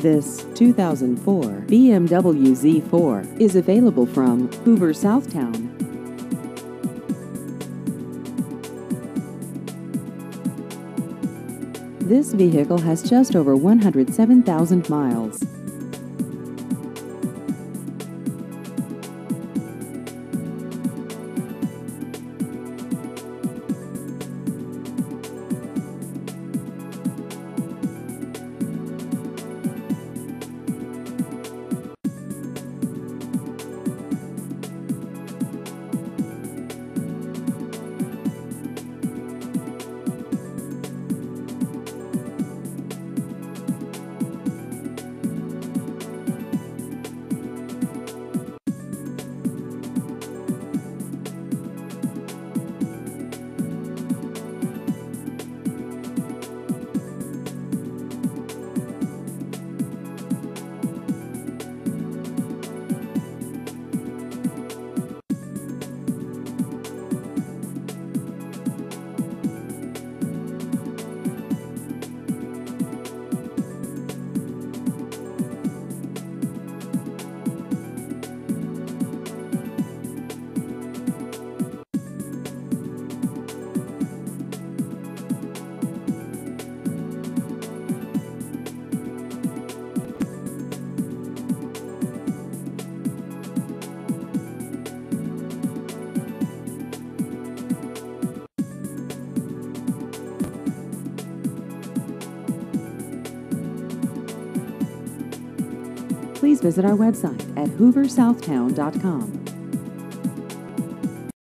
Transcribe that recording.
This 2004 BMW Z4 is available from Hoover, Southtown. This vehicle has just over 107,000 miles. Please visit our website at hooversouthtown.com.